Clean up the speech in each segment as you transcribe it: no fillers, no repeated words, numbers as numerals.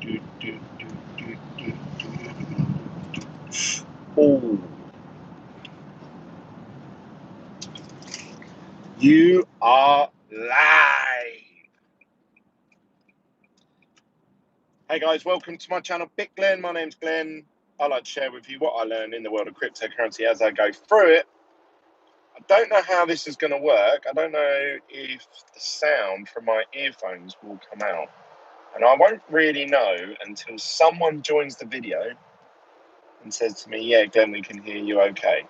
Oh, you are live. Hey guys, welcome to my channel, Big Glen. My name's Glen. I like to share with you what I learn in the world of cryptocurrency as I go through it. I don't know how this is going to work. I don't know if the sound from my earphones will come out. And I won't really know until someone joins the video and says to me, yeah, Glen, we can hear you okay.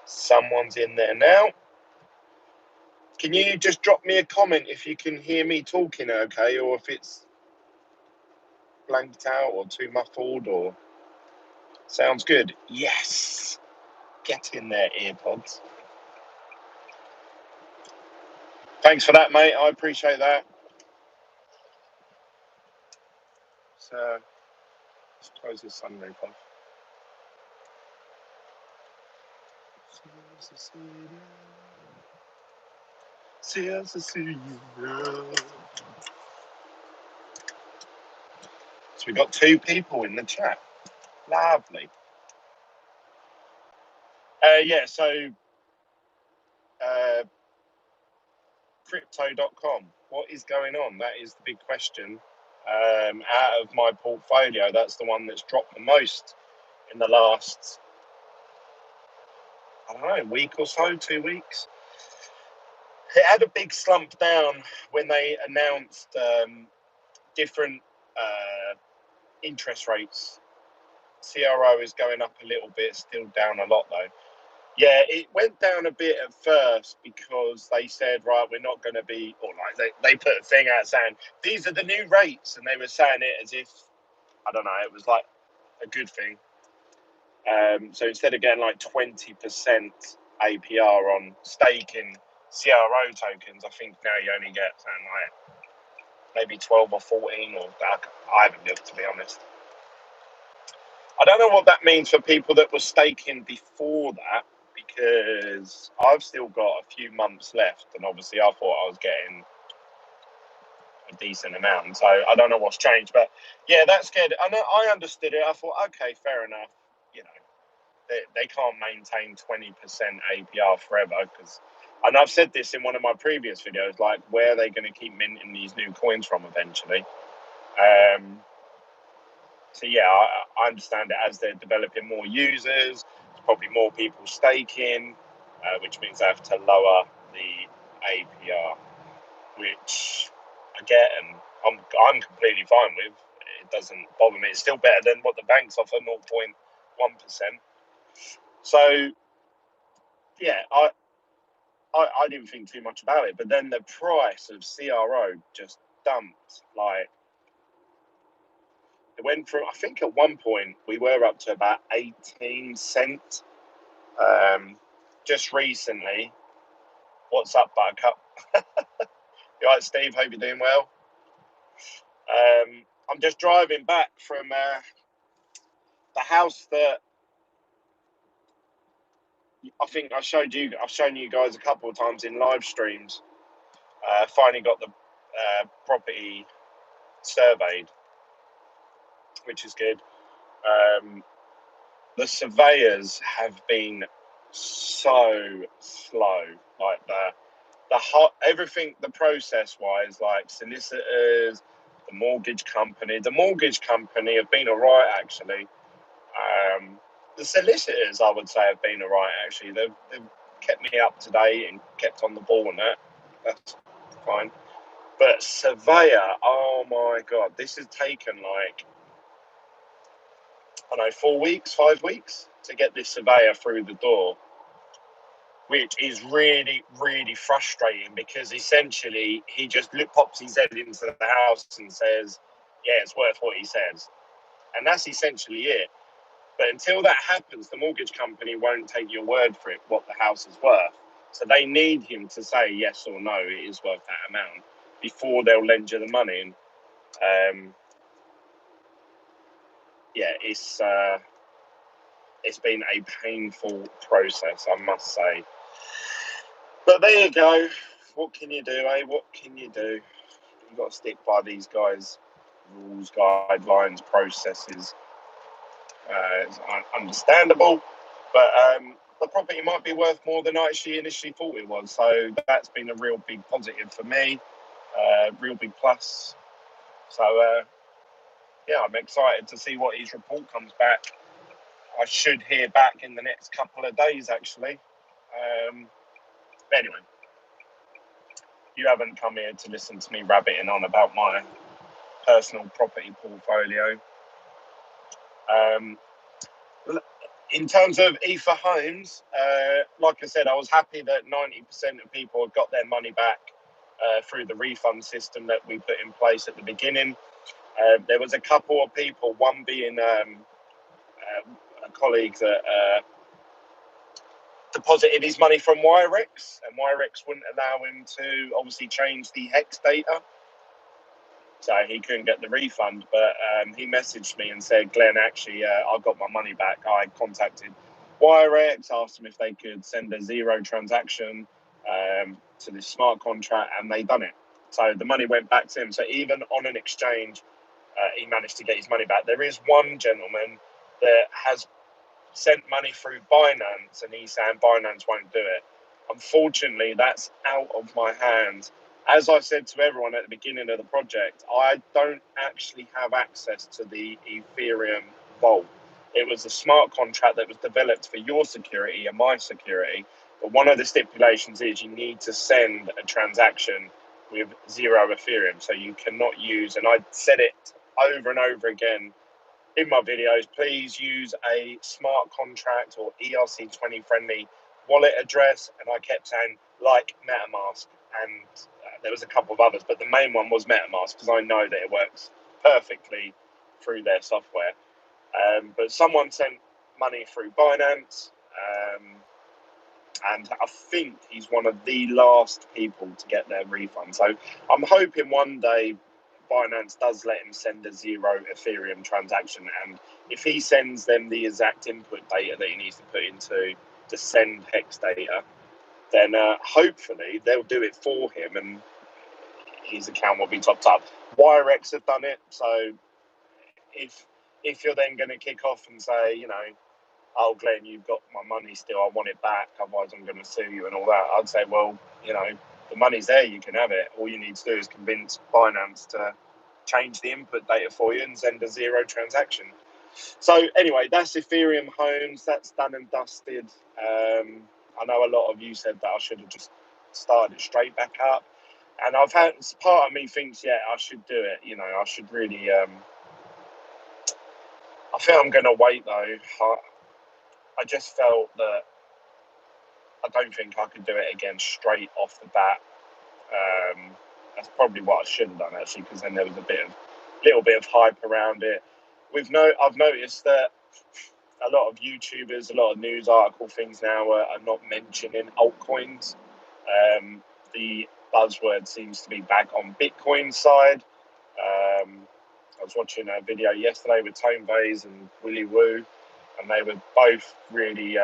Someone's in there now. Can you just drop me a comment if you can hear me talking okay, or if it's blanked out or too muffled or sounds good? Yes. Get in there, earpods. Thanks for that, mate. I appreciate that. So let's close this sunroof off. See us to see you. So we've got 2 people in the chat. Lovely. So crypto.com. What is going on? That is the big question. Out of my portfolio, that's the one that's dropped the most in the last, I don't know, week or so, 2 weeks. It had a big slump down when they announced different interest rates. CRO is going up a little bit, still down a lot though. Yeah, it went down a bit at first because they said, right, we're not going to be, or like they put a thing out saying, these are the new rates. And they were saying it as if, I don't know, it was like a good thing. So instead of getting like 20% APR on staking CRO tokens, I think now you only get something like maybe 12 or 14, or I haven't looked, to be honest. I don't know what that means for people that were staking before that, because I've still got a few months left, and obviously I thought I was getting a decent amount, and so I don't know what's changed. But yeah, that's good. I understood it. I thought, okay, fair enough. You know, they can't maintain 20% APR forever, because, and I've said this in one of my previous videos, like, where are they going to keep minting these new coins from eventually? So yeah, I understand it as they're developing more users, there's probably more people staking, which means they have to lower the APR, which I get, and I'm completely fine with. It doesn't bother me. It's still better than what the banks offer, 0.1%. So yeah, I didn't think too much about it, but then the price of CRO just dumped. Like, it went from, I think at one point we were up to about 18 cents. Just recently. What's up, Buttercup? You all right, Steve? Hope you're doing well. I'm just driving back from the house that I think I've shown you guys a couple of times in live streams. Finally got the property surveyed, which is good. The surveyors have been so slow, like everything, the process wise, like solicitors, the mortgage company have been all right, actually. The solicitors, I would say, have been all right, actually. They've kept me up to date and kept on the ball on that. That's fine. But surveyor, oh my God, this has taken like, I don't know, 4 weeks, 5 weeks to get this surveyor through the door, which is really, really frustrating, because essentially he just pops his head into the house and says, yeah, it's worth what he says. And that's essentially it. But until that happens, the mortgage company won't take your word for it, what the house is worth. So they need him to say yes or no, it is worth that amount, before they'll lend you the money. And yeah, it's been a painful process, I must say. But there you go. What can you do, eh? What can you do? You've got to stick by these guys. rules, guidelines, processes. It's understandable, but the property might be worth more than I actually initially thought it was. So that's been a real big positive for me, real big plus. So yeah, I'm excited to see what his report comes back. I should hear back in the next couple of days, actually. But anyway, you haven't come here to listen to me rabbiting on about my personal property portfolio. In terms of Ether Homes, like I said, I was happy that 90% of people have got their money back through the refund system that we put in place at the beginning. There was a couple of people, one being a colleague that deposited his money from Wirex, and Wirex wouldn't allow him to obviously change the hex data, so he couldn't get the refund. But he messaged me and said, Glenn, actually, I got my money back. I contacted Wirex, asked them if they could send a zero transaction to this smart contract, and they done it. So the money went back to him. So even on an exchange, he managed to get his money back. There is one gentleman that has sent money through Binance, and he's saying Binance won't do it. Unfortunately, that's out of my hands. As I said to everyone at the beginning of the project, I don't actually have access to the Ethereum vault. It was a smart contract that was developed for your security and my security. But one of the stipulations is you need to send a transaction with 0 Ethereum. So you cannot use, and I said it over and over again in my videos, please use a smart contract or ERC20 friendly wallet address. And I kept saying like MetaMask, and there was a couple of others, but the main one was MetaMask because I know that it works perfectly through their software. But someone sent money through Binance, and I think he's one of the last people to get their refund. So I'm hoping one day Binance does let him send a 0 Ethereum transaction, and if he sends them the exact input data that he needs to put into to send hex data, then hopefully they'll do it for him and his account will be topped up. Wirex have done it, so if you're then going to kick off and say, you know, oh Glenn, you've got my money still, I want it back, otherwise I'm going to sue you and all that, I'd say, well, you know, the money's there, you can have it. All you need to do is convince Binance to change the input data for you and send a 0 transaction. So anyway, that's Ethereum Homes. That's done and dusted. I know a lot of you said that I should have just started it straight back up. And I've had, part of me thinks, yeah, I should do it. You know, I should really, I think I'm going to wait though. I just felt that I don't think I could do it again straight off the bat. That's probably what I should have done actually, because then there was a little bit of hype around it. I've noticed that a lot of YouTubers, a lot of news article things now are not mentioning altcoins. The buzzword seems to be back on Bitcoin side. I was watching a video yesterday with Tone Vase and Willy Woo, and they were both really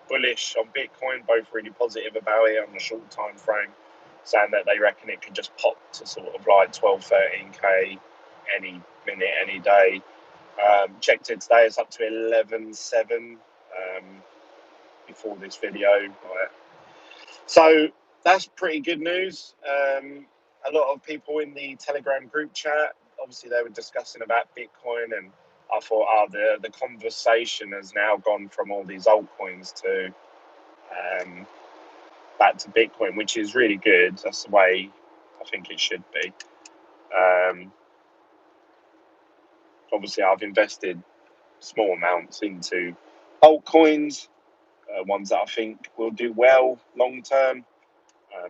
bullish on Bitcoin, both really positive about it on the short time frame, saying that they reckon it could just pop to sort of like 12, 13K any minute, any day. Checked it today, it's up to 11.7 before this video. So that's pretty good news. A lot of people in the Telegram group chat, obviously they were discussing about Bitcoin, and I thought, the conversation has now gone from all these altcoins to back to Bitcoin, which is really good. That's the way I think it should be. Obviously, I've invested small amounts into altcoins, ones that I think will do well long term.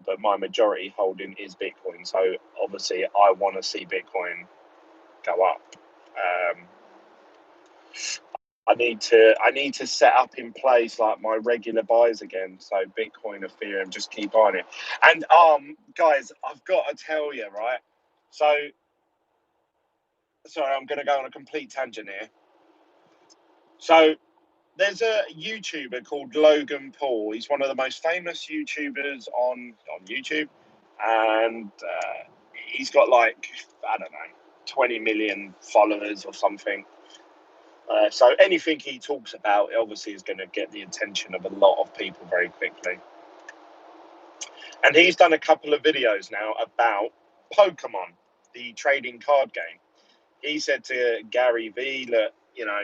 But my majority holding is Bitcoin. So obviously, I want to see Bitcoin go up. I need to set up in place like my regular buys again. So Bitcoin, Ethereum, just keep on it. And guys, I've got to tell you, right? So sorry, I'm going to go on a complete tangent here. So there's a YouTuber called Logan Paul. He's one of the most famous YouTubers on YouTube, and he's got like, I don't know, 20 million followers or something. So anything he talks about obviously is going to get the attention of a lot of people very quickly. And he's done a couple of videos now about Pokemon, the trading card game. He said to Gary V, look, you know,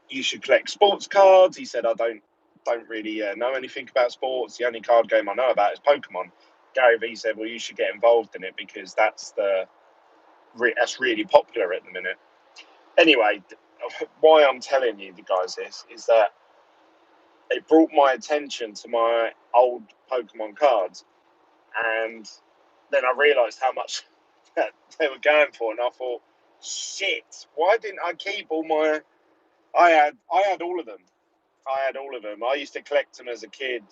you should collect sports cards. He said, I don't really know anything about sports. The only card game I know about is Pokemon. Gary V said, well, you should get involved in it because that's really popular at the minute. Anyway, why I'm telling you guys this is that it brought my attention to my old Pokemon cards, and then I realised how much they were going for, and I thought, shit, why didn't I keep all my? I had all of them. I used to collect them as a kid.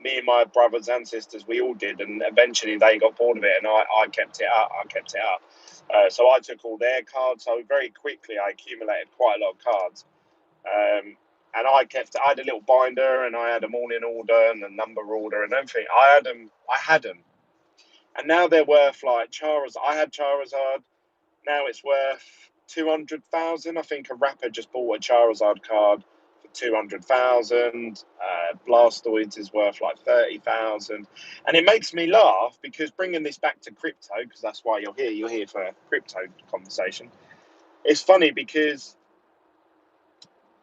Me and my brothers and sisters, we all did, and eventually they got bored of it, and I kept it up. So I took all their cards. So very quickly, I accumulated quite a lot of cards. And I had a little binder, and I had them all in order, and a number order, and everything. I had them, and now they're worth like Charizard. I had Charizard. Now it's worth 200,000. I think a rapper just bought a Charizard card for 200,000. Blastoids is worth like 30,000, and it makes me laugh because bringing this back to crypto, because that's why you're here. You're here for a crypto conversation. It's funny because,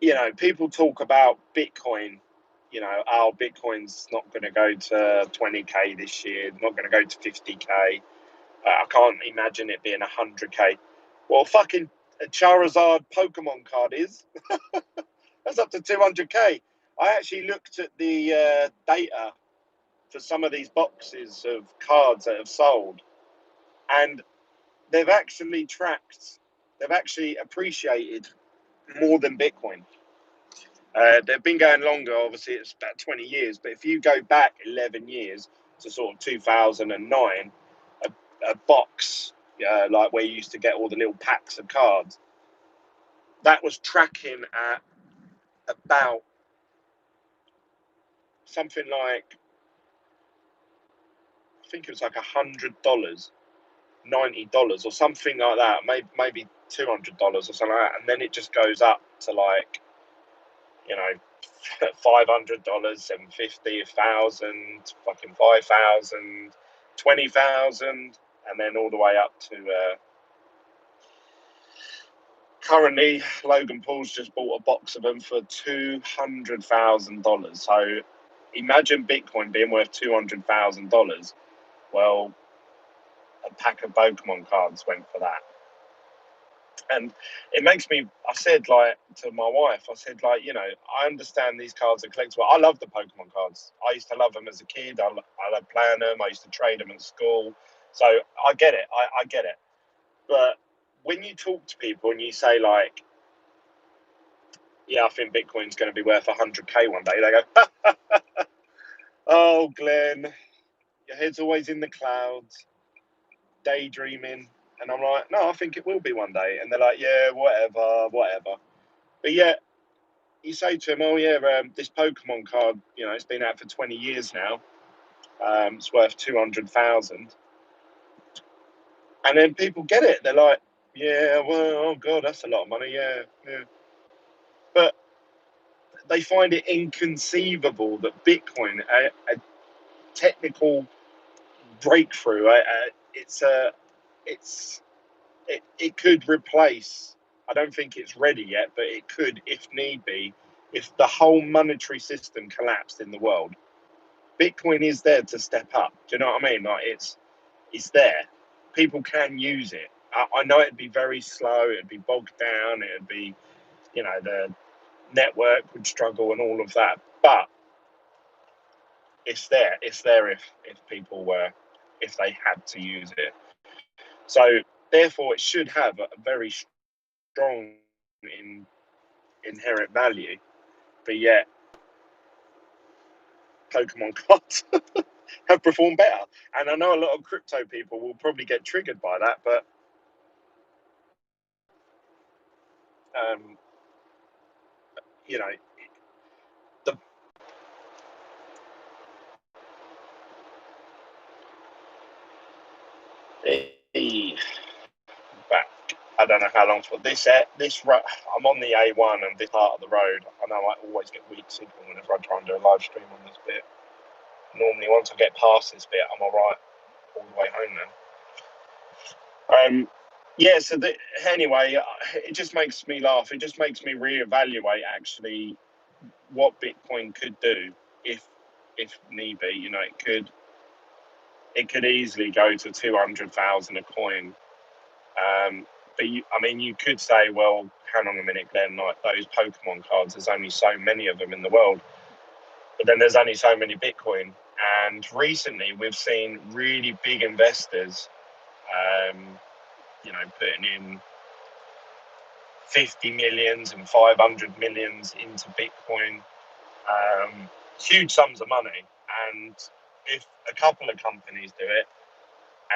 you know, people talk about Bitcoin, you know, Bitcoin's not going to go to 20K this year, not going to go to 50K. I can't imagine it being 100K. Well, fucking a Charizard Pokemon card is. That's up to 200K. I actually looked at the data for some of these boxes of cards that have sold, and they've actually appreciated more than Bitcoin. They've been going longer, obviously it's about 20 years, but if you go back 11 years to sort of 2009, a box, like where you used to get all the little packs of cards, that was tracking at about something like, I think it was like $100, $90 or something like that, maybe $200 or something like that, and then it just goes up to like, you know, $500, $750, 1,000, fucking 5,000, 20,000, and then all the way up to currently Logan Paul's just bought a box of them for $200,000. So imagine Bitcoin being worth $200,000. Well, a pack of Pokemon cards went for that. And it makes me, I said, like, to my wife, I said, like, you know, I understand these cards are collectible. I love the Pokemon cards. I used to love them as a kid. I loved playing them. I used to trade them at school. So I get it. I get it. But when you talk to people and you say, like, yeah, I think Bitcoin's going to be worth 100K one day, they go, oh, Glenn, your head's always in the clouds, daydreaming. And I'm like, no, I think it will be one day. And they're like, yeah, whatever. But yeah, you say to them, oh yeah, this Pokemon card, you know, it's been out for 20 years now. It's worth 200,000. And then people get it. They're like, yeah, well, oh God, that's a lot of money. Yeah. But they find it inconceivable that Bitcoin, a technical breakthrough, it could replace. I don't think it's ready yet, but it could, if need be, if the whole monetary system collapsed in the world. Bitcoin is there to step up. Do you know what I mean? Like it's there. People can use it. I know it'd be very slow. It'd be bogged down. It'd be, you know, the network would struggle and all of that. But it's there. It's there if people if they had to use it. So therefore, it should have a very strong inherent value. But yet, Pokemon cards have performed better. And I know a lot of crypto people will probably get triggered by that, but you know, Back, I don't know how long for this. I'm on the A1 and this part of the road. I know I always get weak signal whenever I try and do a live stream on this bit. Normally, once I get past this bit, I'm all right all the way home now. Yeah. So anyway, it just makes me laugh. It just makes me reevaluate actually what Bitcoin could do if need be. You know, it could easily go to 200,000 a coin. But you could say, well, hang on a minute, Glenn, like those Pokemon cards, there's only so many of them in the world, but then there's only so many Bitcoin. And recently we've seen really big investors, putting in 50 millions and 500 millions into Bitcoin, huge sums of money. And if a couple of companies do it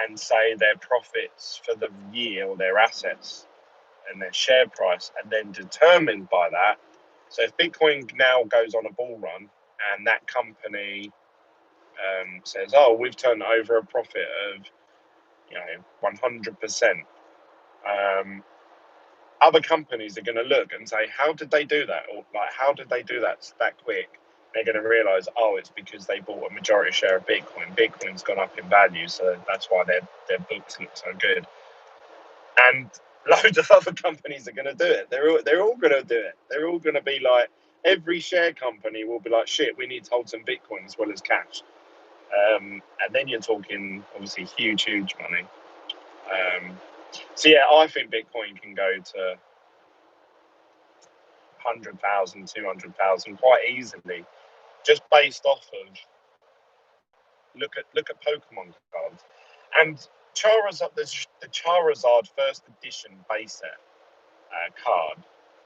and say their profits for the year or their assets and their share price are then determined by that. So if Bitcoin now goes on a bull run and that company says, oh, we've turned over a profit of 100%, other companies are going to look and say, how did they do that? Or like, how did they do that quick? They're going to realize, oh, it's because they bought a majority share of Bitcoin. Bitcoin's gone up in value, so that's why their books look so good. And loads of other companies are going to do it. They're all going to do it. They're all going to be like, every share company will be like, shit, we need to hold some Bitcoin as well as cash. And then you're talking, obviously, huge money. So, yeah, I think Bitcoin can go to 100,000, 200,000 quite easily, just based off of, look at Pokemon cards. And Charizard, the Charizard first edition base set card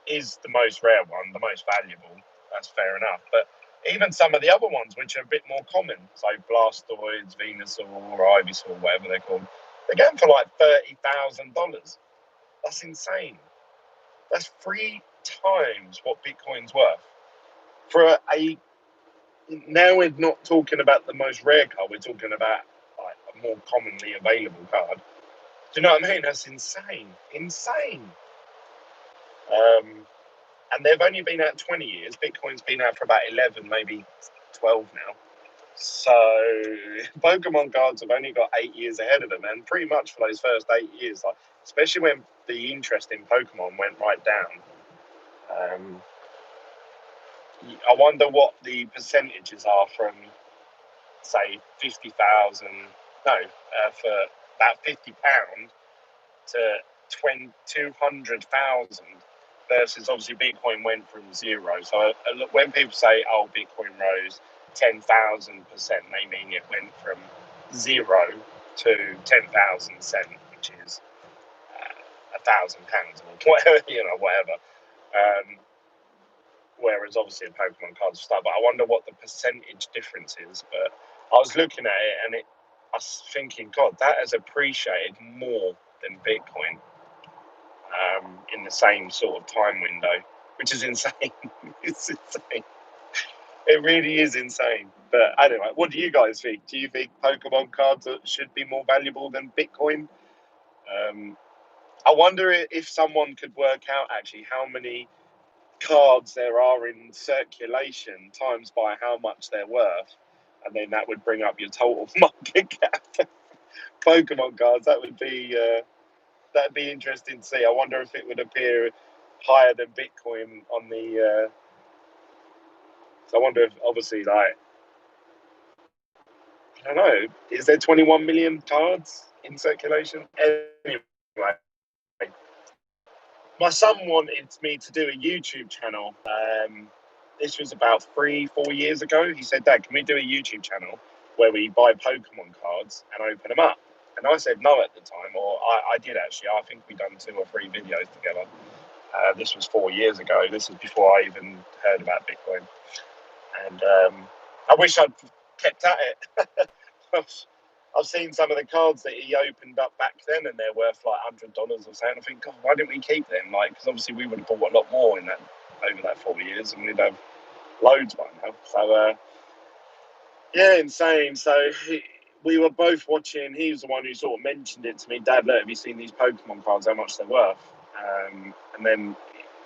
is the most rare one, the most valuable. That's fair enough. But even some of the other ones, which are a bit more common, so Blastoids, Venusaur, or Ivysaur, whatever they're called, they're going for like $30,000. That's insane. That's 3 times what Bitcoin's worth. Now we're not talking about the most rare card, we're talking about like a more commonly available card. Do you know what I mean? That's insane. And they've only been out 20 years. Bitcoin's been out for about 11, maybe 12 now. So Pokemon cards have only got 8 years ahead of them, and pretty much for those first 8 years, like, especially when the interest in Pokemon went right down. I wonder what the percentages are from, say, 50,000. No, for about £50 to 200,000. Versus obviously Bitcoin went from zero. So when people say, oh, Bitcoin rose 10,000%, they mean it went from zero to 10,000 cent, which is £1,000 or whatever. Whereas obviously the Pokemon cards are stuff. But I wonder what the percentage difference is. But I was looking at it and I was thinking, God, that has appreciated more than Bitcoin. In the same sort of time window, which is insane. It's insane. It really is insane. But anyway, what do you guys think? Do you think Pokemon cards should be more valuable than Bitcoin? I wonder if someone could work out actually how many cards there are in circulation times by how much they're worth, and then that would bring up your total market cap. Pokemon cards, that would be that'd be interesting to see. I wonder if it would appear higher than Bitcoin on the. So I wonder if, obviously, like, I don't know, is there 21 million cards in circulation? Anyway, my son wanted me to do a YouTube channel. This was about 3-4 years ago. He said, Dad, can we do a YouTube channel where we buy Pokemon cards and open them up? And I said no at the time, or I did actually. I think we'd done 2 or 3 videos together. This was 4 years ago. This is before I even heard about Bitcoin. And I wish I'd kept at it. I've seen some of the cards that he opened up back then, and they're worth like $100 or something. I think, God, why didn't we keep them? Like, because obviously we would have bought a lot more in that over that 4 years, and we'd have loads by now. So yeah, insane. So we were both watching. He was the one who sort of mentioned it to me. Dad, look, have you seen these Pokemon cards? How much they're worth? And then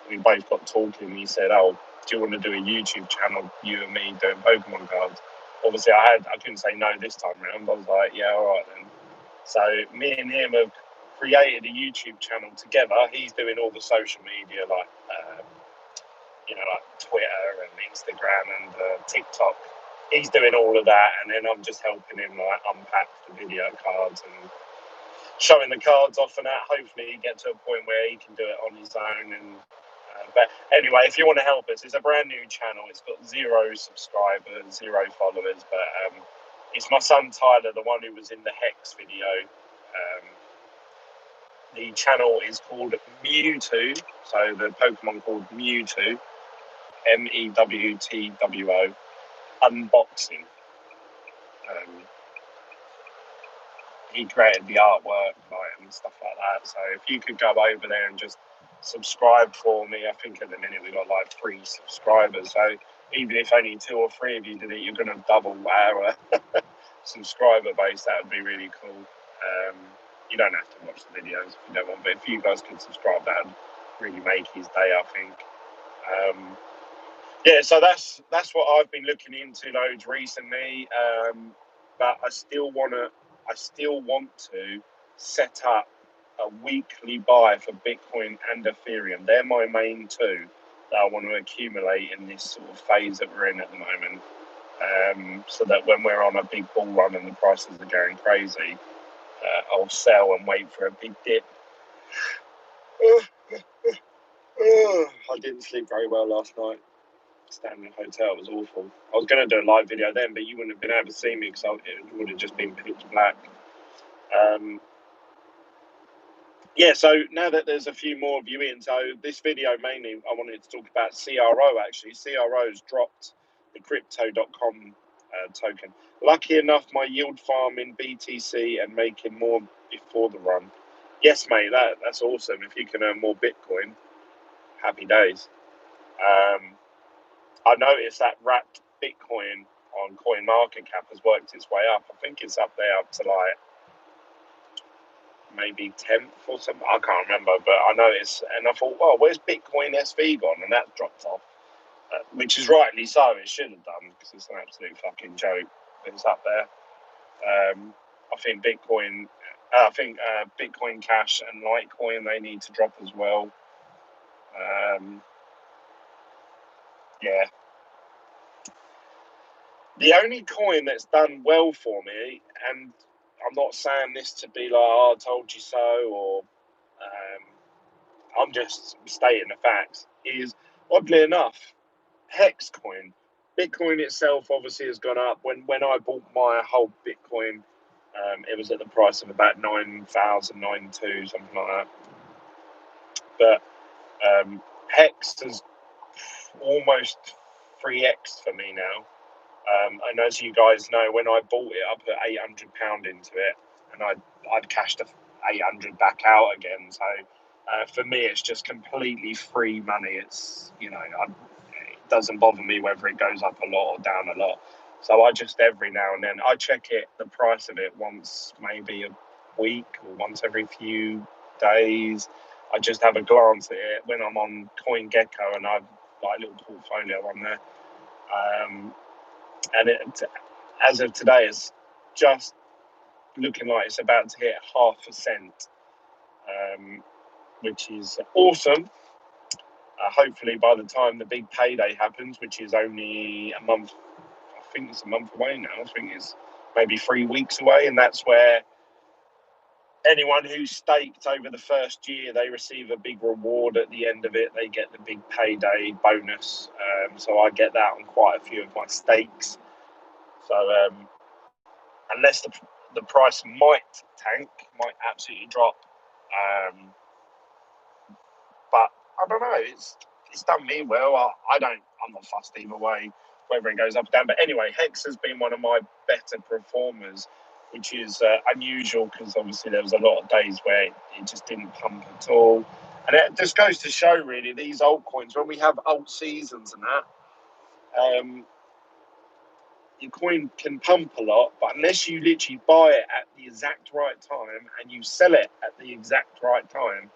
we both got talking. And he said, "Oh, do you want to do a YouTube channel, you and me doing Pokemon cards?" Obviously, I couldn't say no this time round. I was like, "Yeah, all right then." So me and him have created a YouTube channel together. He's doing all the social media, like like Twitter and Instagram and TikTok. He's doing all of that, and then I'm just helping him like unpack the video cards and showing the cards off and that. Hopefully, he gets to a point where he can do it on his own. And but anyway, if you want to help us, it's a brand new channel. It's got 0 subscribers, 0 followers, but it's my son Tyler, the one who was in the Hex video. The channel is called Mewtwo, so the Pokemon called Mewtwo, MEWTWO, unboxing. He created the artwork and stuff like that. So if you could go over there and just subscribe for me, I think at the minute we've got like 3 subscribers. So even if only 2 or 3 of you did it, you're going to double our subscriber base. That would be really cool. You don't have to watch the videos if you don't want, but if you guys could subscribe, that would really make his day, I think. So that's what I've been looking into loads recently. But I still want to set up a weekly buy for Bitcoin and Ethereum. They're my main 2 that I want to accumulate in this sort of phase that we're in at the moment. So that when we're on a big bull run and the prices are going crazy, I'll sell and wait for a big dip. I didn't sleep very well last night. Staying in a hotel, it was awful. I was going to do a live video then, but you wouldn't have been able to see me because it would have just been pitch black. So now that there's a few more of you in, so this video mainly I wanted to talk about CRO actually. CRO's dropped the crypto.com token. Lucky enough, my yield farm in BTC and making more before the run. Yes, mate, that's awesome. If you can earn more Bitcoin, happy days. I noticed that wrapped Bitcoin on CoinMarketCap has worked its way up. I think it's up there up to like maybe 10th or something. I can't remember, but I noticed, and I thought, well, where's Bitcoin SV gone? And that dropped off, which is rightly so. It should have done because it's an absolute fucking joke. It's up there. I think Bitcoin Cash and Litecoin, they need to drop as well. The only coin that's done well for me, and I'm not saying this to be like, oh, I told you so, or I'm just stating the facts, is oddly enough, Hex coin. Bitcoin itself obviously has gone up. When I bought my whole Bitcoin, it was at the price of about 9,092, something like that. But Hex has almost 3x for me now. And as you guys know, when I bought it, I put £800 into it, and I'd cashed the 800 back out again. So for me, it's just completely free money. It's it doesn't bother me whether it goes up a lot or down a lot. So I just every now and then I check the price of it once, maybe a week or once every few days. I just have a glance at it when I'm on CoinGecko, and I've got a little portfolio on there. And as of today, it's just looking like it's about to hit 0.5 cent, which is awesome. Hopefully, by the time the big payday happens, which is only a month, I think it's a month away now. I think it's maybe 3 weeks away, and that's where anyone who's staked over the first year, they receive a big reward at the end of it. They get the big payday bonus. So I get that on quite a few of my stakes. So unless the price might tank, might absolutely drop. But I don't know. It's done me well. I'm not fussed either way, whether it goes up or down. But anyway, Hex has been one of my better performers, which is unusual because obviously there was a lot of days where it just didn't pump at all. And it just goes to show, really, these altcoins, when we have alt seasons and that, your coin can pump a lot, but unless you literally buy it at the exact right time and you sell it at the exact right time,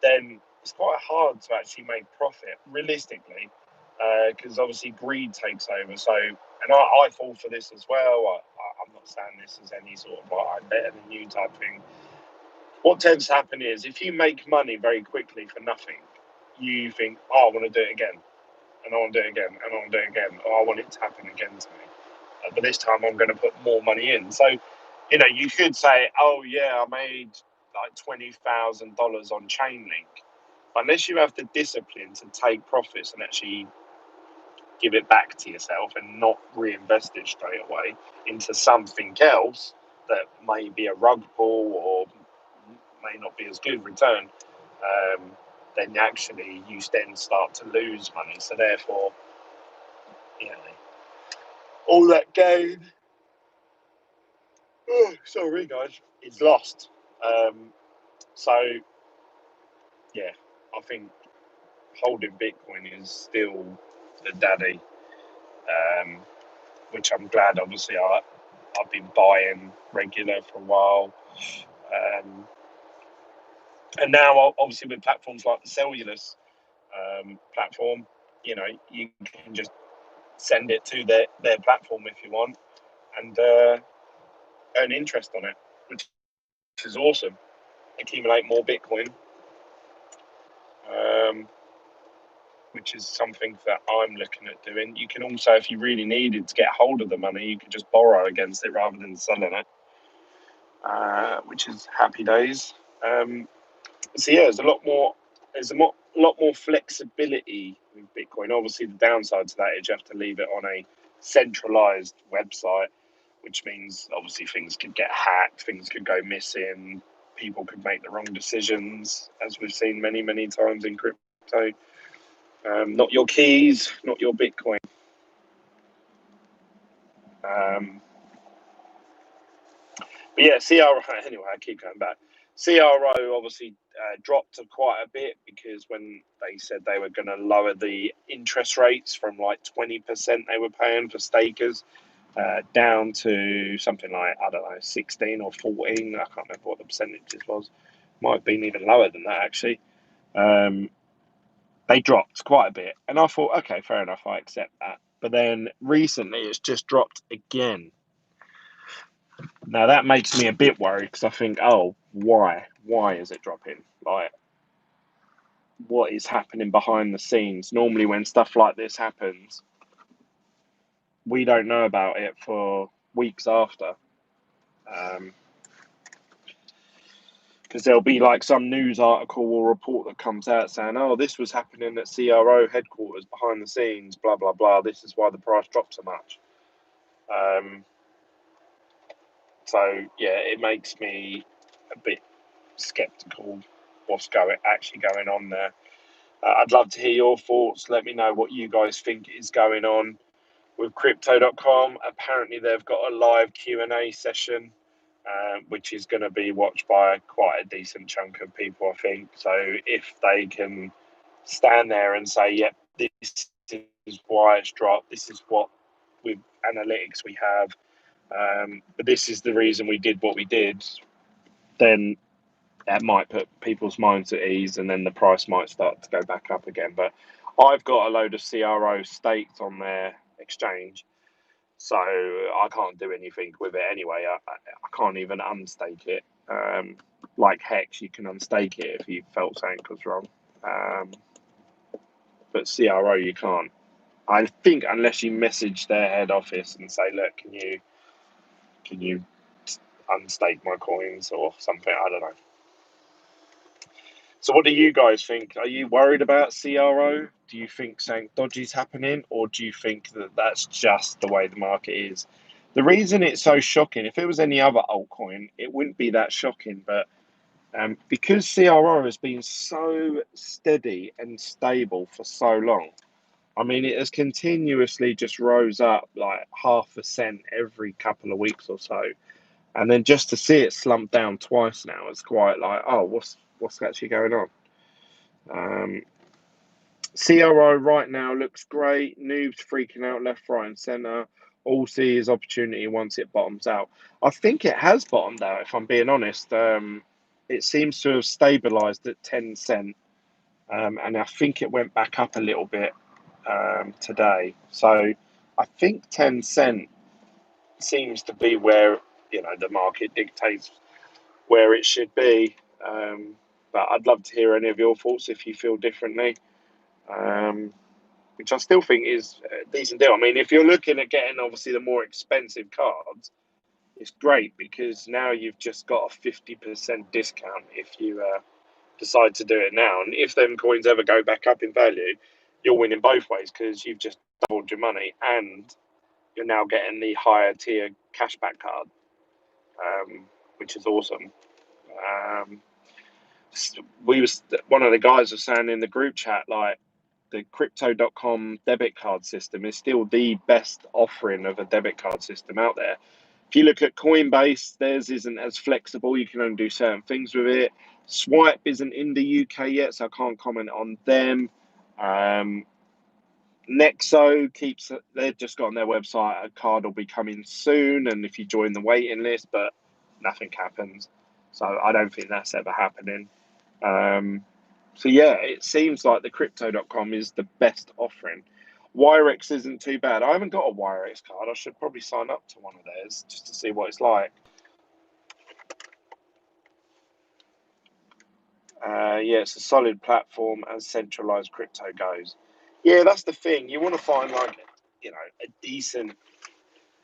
then it's quite hard to actually make profit realistically, because obviously greed takes over. So, and I fall for this as well. I'm not saying this as any sort of like I'm better than you type thing. What tends to happen is if you make money very quickly for nothing, you think, oh, I want to do it again, and I want to do it again, and I want to do it again. Oh, I want it to happen again to me. But this time I'm going to put more money in. So, you know, you could say, oh, yeah, I made like $20,000 on Chainlink. Unless you have the discipline to take profits and actually give it back to yourself and not reinvest it straight away into something else that may be a rug pull or may not be as good return, then actually you then start to lose money. So therefore, you know, all that gain, sorry guys, is lost. So yeah, I think holding Bitcoin is still the daddy, which I'm glad. Obviously, I've been buying regular for a while, and now obviously with platforms like the Cellulus platform, you know, you can just send it to their platform if you want, and earn interest on it, which is awesome. Accumulate more Bitcoin, which is something that I'm looking at doing. You can also, if you really needed to get hold of the money, you could just borrow against it rather than selling it, which is happy days. So yeah, there's a lot more flexibility with Bitcoin. Obviously, the downside to that is you have to leave it on a centralized website, which means obviously things could get hacked, things could go missing, people could make the wrong decisions, as we've seen many times in crypto. Not your keys, not your Bitcoin. But yeah, CRO, anyway, I keep going back. CRO obviously dropped quite a bit because when they said they were going to lower the interest rates from like 20% they were paying for stakers down to something like, I don't know, 16 or 14. I can't remember what the percentages was. Might have been even lower than that, actually. They dropped quite a bit. And I thought, okay, fair enough, I accept that. But then recently it's just dropped again. Now that makes me a bit worried because I think, oh, why? Why is it dropping? Like, what is happening behind the scenes? Normally, when stuff like this happens, we don't know about it for weeks after. Because there'll be like some news article or report that comes out saying, oh, this was happening at CRO headquarters behind the scenes, blah, blah, blah. This is why the price dropped so much. So, yeah, it makes me a bit skeptical what's actually going on there. I'd love to hear your thoughts. Let me know what you guys think is going on with crypto.com. Apparently, they've got a live Q&A session, which is going to be watched by quite a decent chunk of people, I think. So if they can stand there and say, yep, this is why it's dropped, this is what with analytics we have, but this is the reason we did what we did, then that might put people's minds at ease, and then the price might start to go back up again. But I've got a load of CRO staked on their exchange, so I can't do anything with it anyway. I can't even unstake it. Like Hex, you can unstake it if you felt something was wrong, but CRO you can't. I think unless you message their head office and say, look, can you unstake my coins or something? I don't know. So what do you guys think? Are you worried about CRO? Do you think something dodgy is happening, or do you think that that's just the way the market is? The reason it's so shocking, if it was any other altcoin, it wouldn't be that shocking. But because CRO has been so steady and stable for so long, I mean, it has continuously just rose up like 0.5% every couple of weeks or so. And then just to see it slump down twice now, it's quite like, oh, what's actually going on? CRO right now looks great. Noobs freaking out left, right, and center. All see is opportunity once it bottoms out. I think it has bottomed out, if I'm being honest. It seems to have stabilized at 10 cent, and I think it went back up a little bit today. So I think 10 cent seems to be where, the market dictates where it should be. But I'd love to hear any of your thoughts if you feel differently. Which I still think is a decent deal. I mean, if you're looking at getting obviously the more expensive cards, it's great because now you've just got a 50% discount if you decide to do it now. And if them coins ever go back up in value, you're winning both ways because you've just doubled your money and you're now getting the higher tier cashback card, which is awesome. One of the guys was saying in the group chat, like, the crypto.com debit card system is still the best offering of a debit card system out there. If you look at Coinbase, theirs isn't as flexible. You can only do certain things with it. Swipe isn't in the UK yet, so I can't comment on them. Nexo they've just got on their website, a card will be coming soon, and if you join the waiting list, but nothing happens. So I don't think that's ever happening. So yeah, it seems like the crypto.com is the best offering. Wirex isn't too bad. I haven't got a Wirex card. I should probably sign up to one of theirs just to see what it's like. Yeah, it's a solid platform as centralized crypto goes. Yeah, that's the thing. You want to find like a decent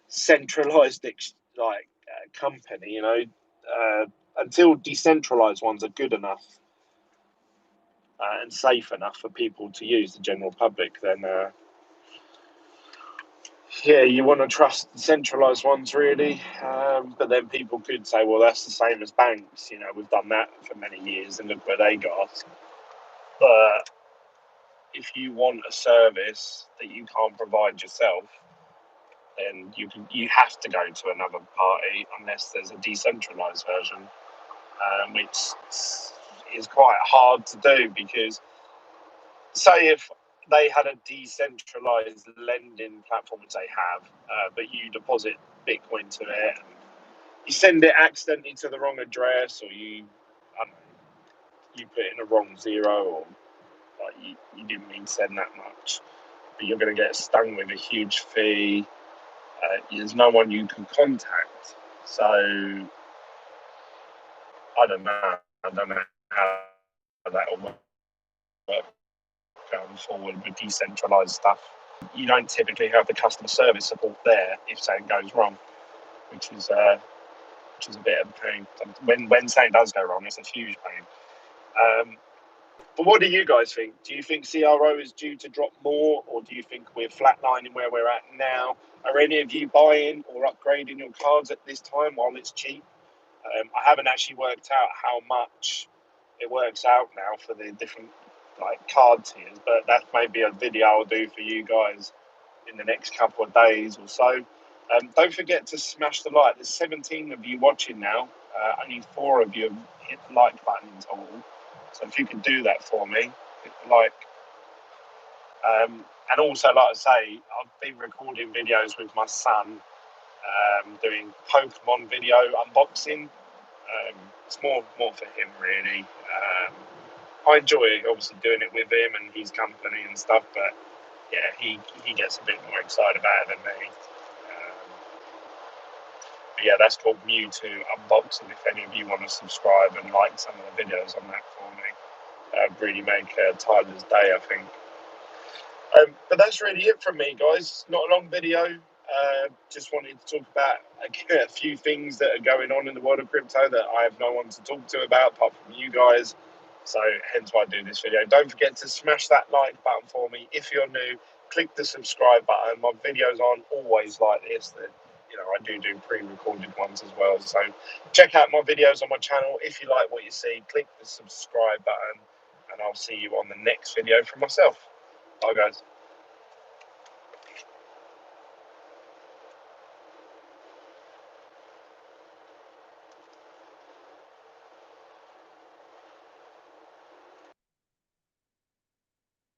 centralized company. Until decentralized ones are good enough and safe enough for people to use, the general public, then yeah, you want to trust the centralized ones really. But then people could say, well, that's the same as banks. We've done that for many years and look where they got. But if you want a service that you can't provide yourself, then you have to go to another party unless there's a decentralized version, which is quite hard to do because, say, if they had a decentralized lending platform, which they have, but you deposit Bitcoin to it, and you send it accidentally to the wrong address, or you put in a wrong zero, or like you didn't mean to send that much, but you're going to get stung with a huge fee. There's no one you can contact, so I don't know how that will work going forward with decentralized stuff. You don't typically have the customer service support there if something goes wrong, which is a bit of a pain. When something does go wrong, it's a huge pain. But what do you guys think? Do you think CRO is due to drop more, or do you think we're flatlining where we're at now? Are any of you buying or upgrading your cards at this time while it's cheap? I haven't actually worked out how much it works out now for the different card tiers, but that may be a video I'll do for you guys in the next couple of days or so. Don't forget to smash the like. There's 17 of you watching now. Only 4 of you have hit the like button in total. So if you can do that for me, hit the like. And also, like I say, I've been recording videos with my son, doing Pokemon video unboxing. It's more for him, really. I enjoy obviously doing it with him and his company and stuff, but yeah, he gets a bit more excited about it than me. But yeah, that's called Mewtwo Unboxing. If any of you want to subscribe and like some of the videos on that for me, that would really make Tyler's day, I think. But that's really it from me, guys. Not a long video. Just wanted to talk about a few things that are going on in the world of crypto that I have no one to talk to about apart from you guys. So hence why I do this video. Don't forget to smash that like button for me. If you're new, click the subscribe button. My videos aren't always like this. I do pre-recorded ones as well. So check out my videos on my channel. If you like what you see, click the subscribe button, and I'll see you on the next video from myself. Bye, guys.